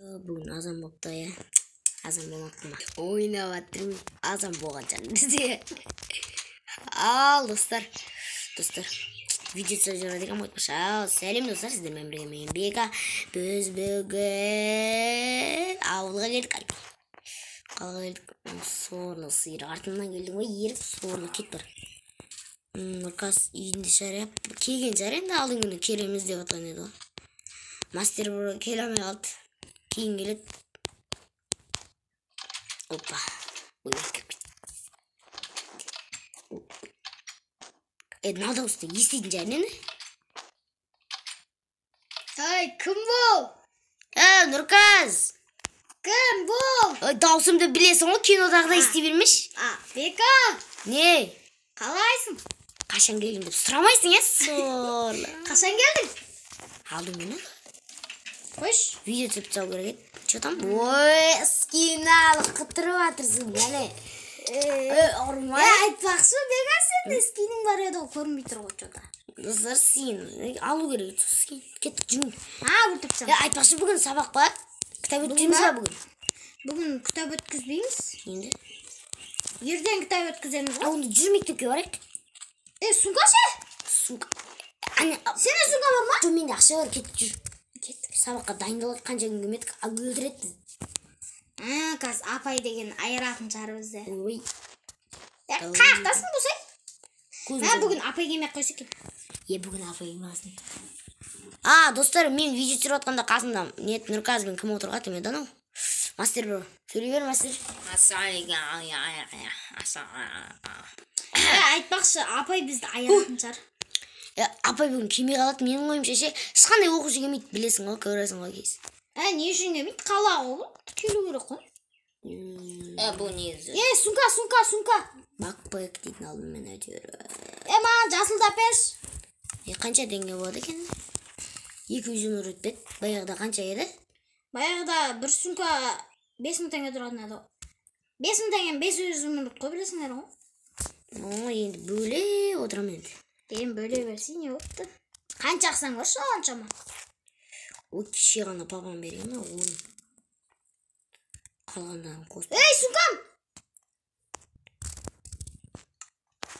Бүгін азан болыпты ya. Азан болмапты ма? Ойнап жатырмын. Азан болғанша десе. Ал достар. Видео түсіріп жатырмын айтпашы. Сәлем достар, сіздермен бірге мен Бека. Біз бүгін ауылға келдік. Қалаға келдік. Сорлы сиыр артымнан келдің ғой, еріп сорлы кет бар. Нұрқас үйінде шарап келген жар енді алдың күні келеміз деп отқан еді ғой. Мастер бұры келе алмай қалды. Кейін келеді. Опа. Надо уста естейтін жар нені? Ай, кім бұл? Нұрқас! Кім бұл? Даусымды білесің ғой, кинодағыда ести бермеш. Бека! Не? Қалайсың? Қашан келдің деп сұрамайсың, сорлы. Қашан келдің? Алдың мені. Қош. Видео түсіп тастау керек еді. Че там? Ой, скиналы қыттырып жатырсың, мәне. Ұрмай. Айтпақшы, Бека, сенде скинің бар еді, көрінбей тұр ғой жода. Достар, скин. Алу керек, скин. Кеттік, жүрмін. Өртіпсің. Айтпақшы, бүгін сабақ па? Кітап өткіземіз ба бүгін? Бүгін кітап өткізбейміз. Енді? Ертең кітап өткіземіз ғой. Онда жүр мектепке барайық. Сумка ше? Сумка. Сенде сумка бар ма? Жоқ, менде ақша бар, кеттік жүр. Кеттік. Сабаққа дайындалып қанша күн келмедік, өлтіреді бізді. Қазір апай деген айыратын шығар бізді. Ой. Қаяқтасың бұсай? Бүгін апай келмей қойса екен. Бүгін апай келмесін. Достар, мен видео түсіріп отқанда қасымда Нұрқас бен кім отырға демеді анау. Мастер бро, сөйлей бер, мастер. Айтпақшы, апай бізді айыратын шығар. Апай бүгін келмей қалады, менің ойымша ше. Ешқандай оқушы келмейді, білесің ғой, көресің ғой кез. Не үшін келмейді? Қала ғой, келу керек қой. Бұл негізі. Сумка. Бакпэк дейтін алдым мен әйтеуір. Маған жасылдап берші. Қанша теңге болады екен? 200 өтпеді. Баяғыда қанша еді? Баяғыда бір сумка 5000 теңге тұратын еді. 5000 теңге 500 қой білесіңдер ғой. Енді бөле отырам енді. Бөле берсей не болыпты? Қанша ақсаң көрші қаншама? Кеше ғана папам берген ма? 10. Қалғандарын қосып. Сумкам!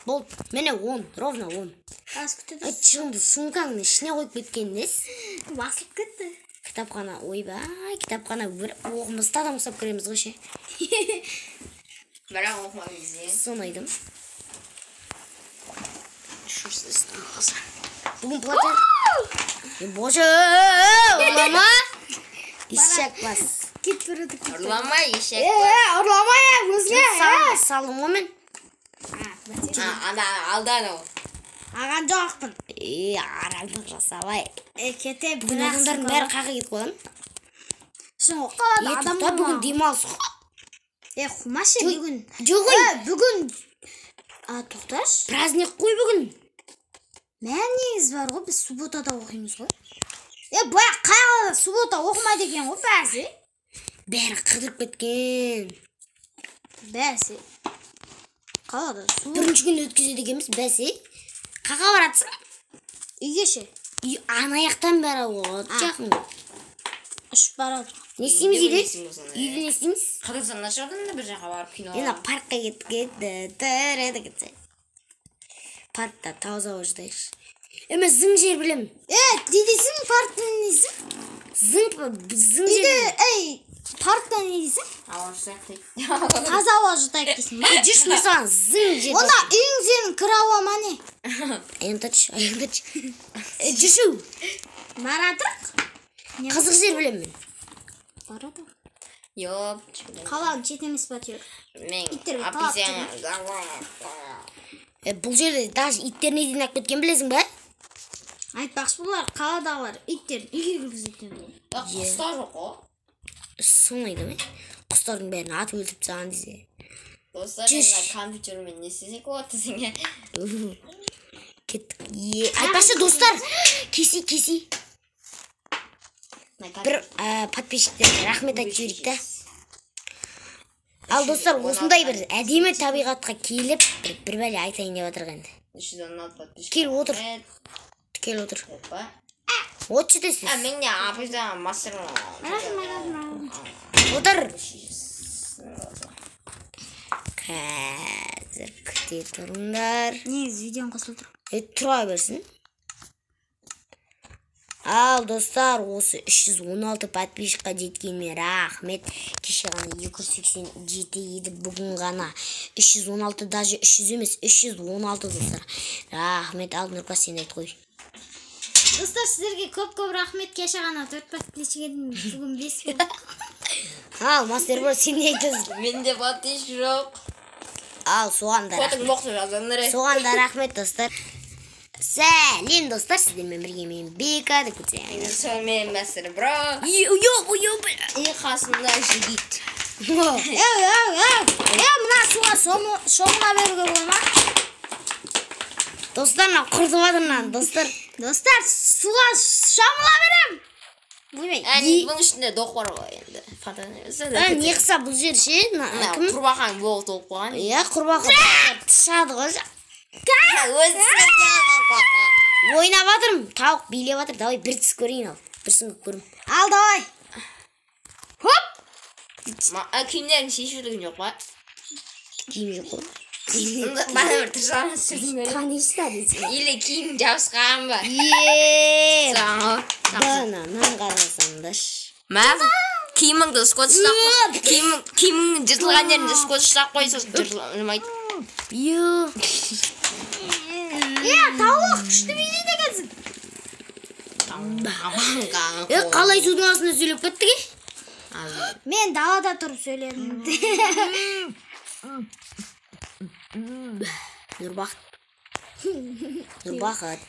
Бол, мені 10, ровно 10. Шығымды сумкаңның ішіне қойып кеткеніңіз. Басылып кетті. Кітапхана, ойбай, кітапхана оқымызды адам ұстап көреміз ғой ше. Бірақ оқымаңыз не? Соны айдым. Бүгін платер. Боже, ұрлама. Ешек бас. Кет көреді. Ұрлама, ешек бас. Ұрлама я, өзге. Салым ғой мен. Алдан ол. Аған жоқпын. Араңдық жасабай. Кете бүгін адамдардың бәрі қақы кетіп қойған. Шын оқалады адам болма. Бүгін демалыс. Құмашы бүгін. Жоғын. Бүгін. Тоқташ. Праздник қой бүгін. Мәнеңіз бар ғой, біз субботада оқимыз ғой. Бұяқ қайғалада суббота оқымайды екен ғой, бәсі. Бәрі қыдырып кеткен. Бәсі. Қалада суббота. Бірінші күн өткізеді екенбіз, бәсі. Қаға баратсың? Үйге ше. Анаяқтан бәрі оғат жақын. Үшіп барады. Не істейміз үйде? Үйде не істейміз? Қазақстан нашырдың бір жаққа барып кино. Ена паркқа кетті. Паркта таза ойшыдайықшы. Зың жер білем. Дедесің парктан не дейсің? Зың жер. Парктан не дейсің? Ауа жұтайық дейді. Таза ауа жұтайық дейсің ба? Жүрші мысалан зың жер. Онда үйің сенің кір ауа ма не? Аяңтач. Жүрші. Баратырық? Қызық жер білем мен. Баратырық. Йоп. Қалаң шет емес ба тер? Мен аписен. Бұл жерде даже иттеріне дейін ақ кеткен білесің бе? Айтпақшы бұлар қаладағылар иттерін үйге кіргізетін. Құстар жоқ қой. Соңайды ме? Құстардың бәрін атып өлтіріп тастаған десе. Достар, мен компьютермен не істесек болады десеңе. Кеттік. Айтпақшы достар, кеси. Бір подписчиктерге рахмет айтып жіберейік та. Ал достар, осындай бір әдемі табиғатқа келіп, бір бәле айтайын деп отырған. Кел отыр. Отшы десіз. Мен не апайдан мастер. Отыр. Қазір күте тұрыңдар. Негізі видеоң қосылып тұр. Тұра берсін. Ал достар, осы 316 подписчикқа жеткеніме рахмет. Кеше ғана 287 еді, бүгін ғана 316, даже 300 емес, 316 достар. Рахмет. Ал Нұрка, сен айт қой. Достар, сіздерге көп рахмет. Кеше ғана 4 подписчик едім, бүгін 5 болды. Ал Мастербро, сен не айтасың? Менде подписчик жоқ. Ал соған да Фотоң боқты жазыңдар. Соған да рахмет достар. Сәлем достар, сіздермен бірге мен Бека деп көтеремін. Сонымен Мастербро. И қасында жігіт. Мына суға шомына беруге бола ма? Достар, мына құртып жатырмын, достар. Достар, суға шомына берем. Бұның үстінде доқ бар ғой енді. Не қыса бұл жер ше? Кім? Құрбақаң болып толып қойған. Иә, құрбақа тышады ғой. Ойнап жатырмын, тауық билеп жатыр. Давай бір түс көрейін ал. Бір сүңгіп көрім. Ал, давай. Хоп! Киімдерін шешудің жоқ па? Киім жоқ қой. Бана бір тұрсаңыз сүрдің көрем. Қанешті әдесің. Или киім жабысқан ба? Бананан қарасаңдар. Мәз, киіміңді скотчтап киіміңнің жыртылған жерінде скотчтап қойса жыртылмайды. Тауық күшті билейді екенсің. Қалай судың астында сөйлеп кеттік? Мен далада тұрып сөйледім. Нұрбақыт.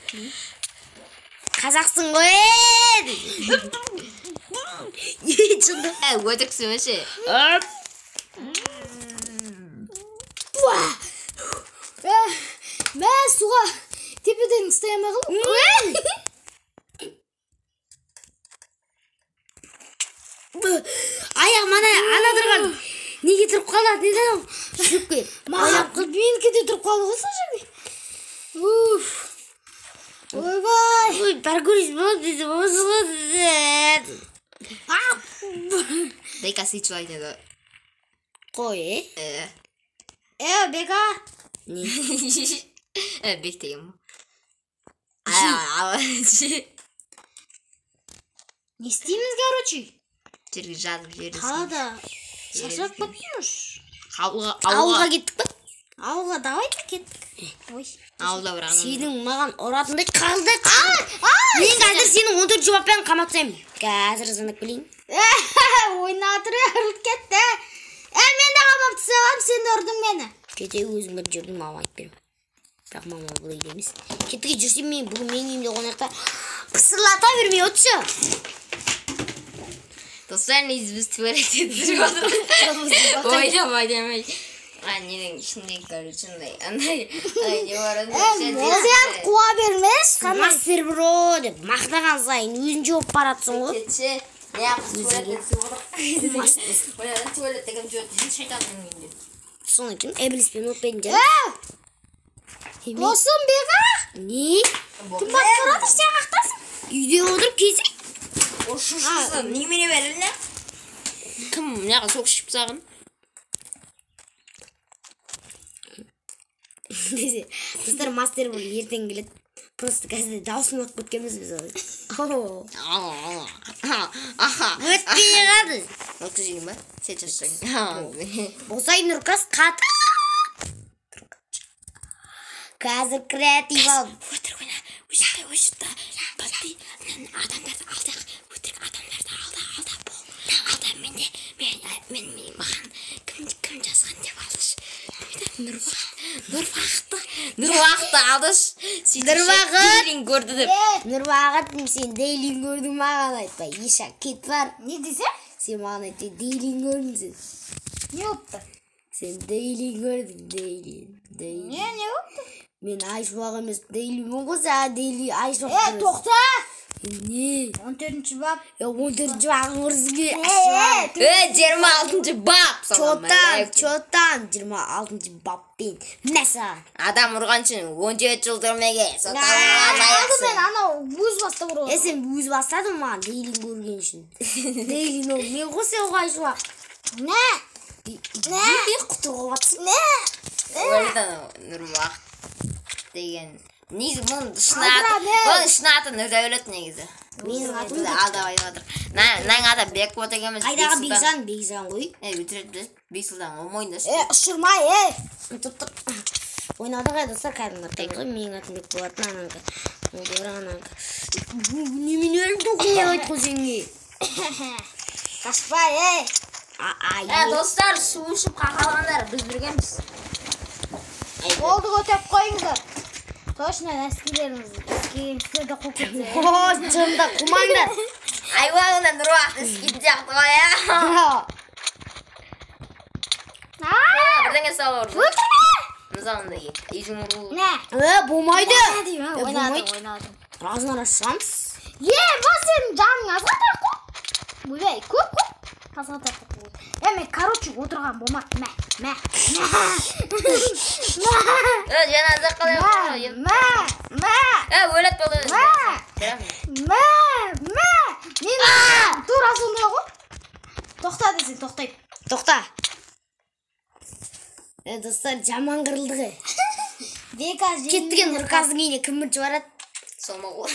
Қазақсың ғой! Өтіріксің өше. Мен суға тепеден ұстаймай қалым. Аяқ мана ана тұрған. Неге тұрып қалады? Неден? Шөпке. Менікі де тұрып қалды ғой сол жерде. Ойбай. Ой, паркурист болып деді. Осы ғой. Дейка сычу айтады. Қой, Бека. Не? Бек деген. Не істейміз, короче? Жерге жазып жересің. Қалада шашап көппейміз. Ауылға кеттік па? Ауылға давайте кеттік. Ой. Ауылда бір ағын. Сенің маған ұратындай қалды. Мен қазір сенің 14 жауаппен қаматсаймын. Қазір звонок білейін. Ойнатыры ұрып кетті. Мен де қамап тысағам, сен ұрдың мені. Кете өзім бір жүрдім, мама айтып берем. Бірақ мама бұл үйде емес. Кетіге жүрсем мен бүгін мен үйімде қонақта пысырлата бермей отыршы. Достар, біз туалетте тұрып отырмыз. Ойнамай демей. Ненің ішінде көріншіндей. Андай не барады. Өзен қуа бермес. Мастербро деп мақтаған сайын өзін жауап баратсың ғой. Кетші. Ne yapsın? Tuvalette kım tuvalette şeytanın indi. Sonra kim? Eblis от бенде. Досым Бека. Не? Кім басқарады сен ақтасың? Үйде отырып кейсек. Ошушысың. Немене берілі? Кім? Неға соқшып сағын? Достар, мастер бұл ертең келеді. Просто қазір даусым өтіп кеткенбіз біз ол. Өтпей қалды. Өткізейін ба? Сен жасың. Босай Нұркас қаты. Қазір креатив алды. Өтірік ойна. Өшітті. Бәлді. Адамдарды алдық. Өтірік адамдарды алда бол. Алда менде. Мен маған кім жазған деп алдыш. Нұрбақты алдыш. Нұрбақыт. Дейлін көрді деп. Нұрбақыт, сен дейлін көрдің маған айтпай. Еша кет бар. Не десе? Сен маған айтпай дейлін көрдің сен. Не опты? Сен дейлін көрдің, дейлін. Не опты? Мен Айшуақ емес дейлін мұңғыса дейлін Айшуақ. Тоқта! Не? 14-ші бап. 14-ші бап ұрсыңы. 26-шы бап. Чотан 26-шы баппен. Мәсі. Адам ұрғаншын 17 жыл түрмеге. Алды мен анау өз баста ұрған. Сен өз бастадың маған дейлін көрген үшін. Дейлін ол мен қосы оға Айшуақ. Не? Не құтылып жатсың. Ойда Нұрмақ деген. Негізі мұның шын аты Нұрдәулет негізі. Менің атым Алдап айтып жатыр. Нәң аты Бекболат екеуміз. Қайдағы Бекзан ғой. Өтірет Бейсұлдан ол мойындас. Ұшырмай, Тұттық. Ойнадық еді достар кәдімгі аттаймыз ғой. Менің атым Бекболат анаңғы. Немен өлді ғой айтқы сенге. Қашпай, Достар, су ішіп қақалғандар, біз біргеміз. Болды көтеп қойыңыздар. Точно нәскилеріңіз. Ескегенсіздер де қоп кетсе. Жымда құмаңдар. Айуанында Нұрмақ ескейді жақты ғой, я. Бірдеңе салып ұрды. Мысалында езің ұру. Не? Болмайды. Ойнадым. Разын арашамыз. Бас сенің жаның азға тартқы. Бөбей, көп. Азға тартқы. Мен, короче, отырған болмады. Мә. Жана азақ қалай ұрды. Өлет болды. Мен тура сондай ғой. Тоқта десең, тоқтайды. Тоқта. Достар, жаман қырылды ғой. Кеттіген Нұрказдың үйіне кім бірінші барады? Солма ғой.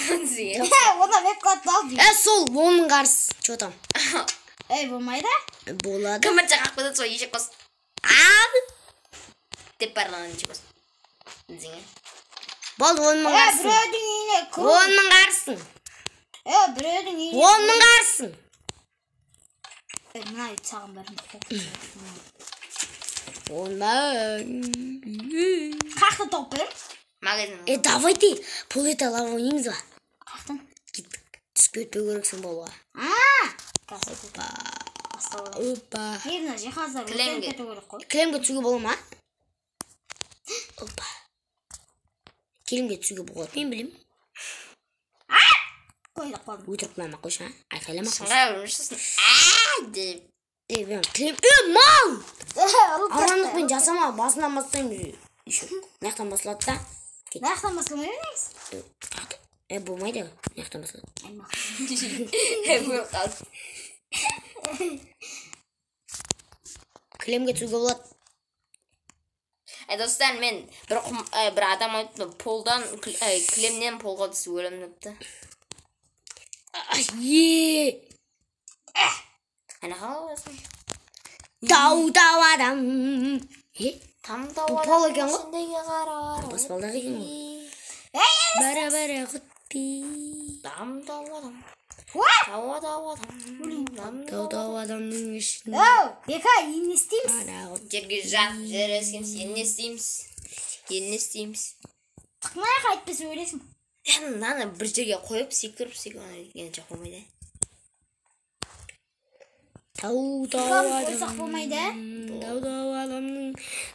Ona Бекболат алды. Сол, оның қарсы. Че там? Болмайды? Болады. Кім бірінші қақпыды сол ешек қос. Деп барлығын ешек қос. Болды, оның қарсын. Біреудің үйіне кіру. Оның қарсын. Біреудің үйіне. Оның қарсын. Мына үй саған бәрін. Қақты топ берім? Магазин. Давайте, пол ета лава ойнаймыз ба? Қақтың? Кеттік. Түске өтпеу керексің болуға. Опа. Еріна жиһаздар өтен кету керек қой. Кілемге түсуге бола ма? Опа. Кілемге түсуге болады, мен білем. Қойдық қойдым. Өтірік мәма қойшы, айқайлама қойшы. Шыңға өрмішсің. Деп. Кілем, мал! Аранлықпен жасама, басынан бастаймыз. Наяқтан басылады да. Наяқтан басылмай өйнеңіз? Болмайды, наяқтан басылады. Бөліп қалды. Кілемге түсуге болады. Достар, мен бір адам айтты, полдан, кілемнен полға түсу өлім депті. Әне қаласың? Дау адам. Бұл пол екен ғой? Баспалдағы екен ғой? Бара құтпи. Дау адамның ішінде. Бека, ені істейміз? Жерге жақ, жер ескеміз, ені істейміз. Тықмай қайтпес өлесің. Наны бір жерге қойып, секіріп, ені жақ болмайды. Дау Қойсақ болмайды? адамның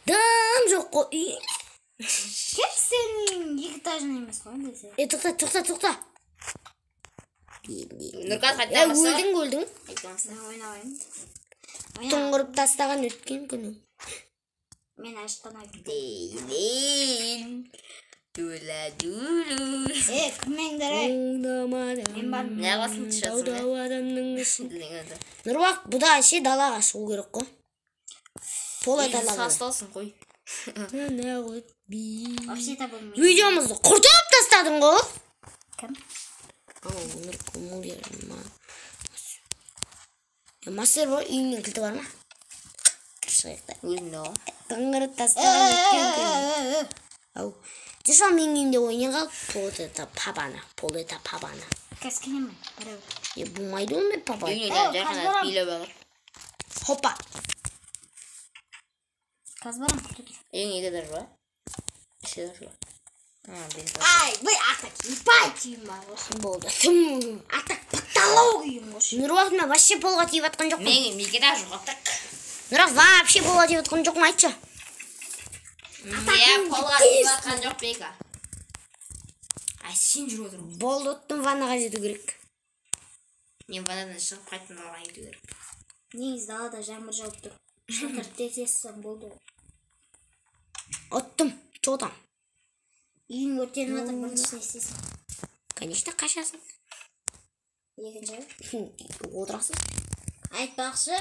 дым жоқ қой. Кеп сенің екі этажын емес қой. Тоқта. Нұрқат қайттан баса. Өлдің. Ойнауын. Тұңғырып тастаған өткен күні. Мен аштан айтым. Дейлен. Дула-дулу. Кіммеңдер, Мен бар. Не қасын түшесің, Дау адамның ішінде. Діліңізді. Нұрбақ, бұда далаға шығу керек қой. Пол Егіз айталады. састалсын қой. Вообще-то болмайды. Видеомызды құртып тастадың ғой. Кім? Мастер бар, үйіңнен кілті бар ма? Кіршіғықта. Өзінде ғой. Тұңғырып тастаған өткен күні. Жаса мен үйімде ойнен қалып, пол ета пабана. Кәскенемен, біреу. Болмайды ондай папа. Үйіне жақына билеп алыр. Хопа. Қазбарам күтіп. Ең еді дәр ба? Іші дәр ба? Бұй артақ ипай түйім бар осы. Болды. Артақ паталау күйім осы. Нұрбақына вообще полға тиіп атқан жоқ қой. Меге да жоқтық. Нұрбақ вообще полға тиіп атқан жоқ ма айтшы? Полға тиіп атқан жоқ бейка. Сен жүріп отырмын. Болды, оттым ваннаға жету керек. Мен ваннадан шығып қайтын далаға кету керек. Негіз далада жаңбыр жауып тұр. Шатыр тесесің болды. Оттым, чотам. Үйің өртеніп жатыр, бірінші не істейсің? Конечно, қашасың. Екінші? Отырасың. Айтпақшы,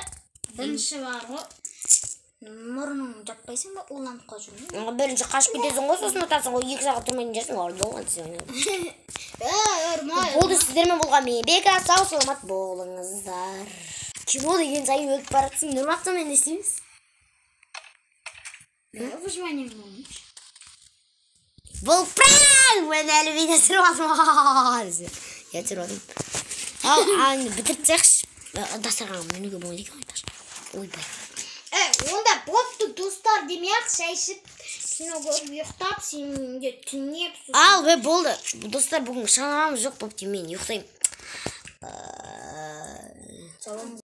Birinchi var o. Murnunu jatpaysan ba ulanıp qo'yjun. Birinchi qashib ketasan qo'y, so'sini o'tasan qo'y, 2 soat turmaydan yersin qo'y. Yolg'on desang. Örmoy. Bo'ldi, sizlarмен bo'lgan men. Bekor sog' salomat bo'lingizlar. Kino degan sayin o'lib boratsың. Nima qilsam endi istaymiz? Выживание bo'lmuş. Volpran! Men hali video suravatman. Yatiradim. Ani bitirsak, dasturxon menga bo'lmaydi ekan. Oy bay. Onda bo'pti do'stlar demak, shayshib kino ko'rib yo'qtab, senga tunyib. Al ve bo'ldi. Do'stlar, bugun shonamiz yo'q bo'pti, men yo'qdayman. Salom.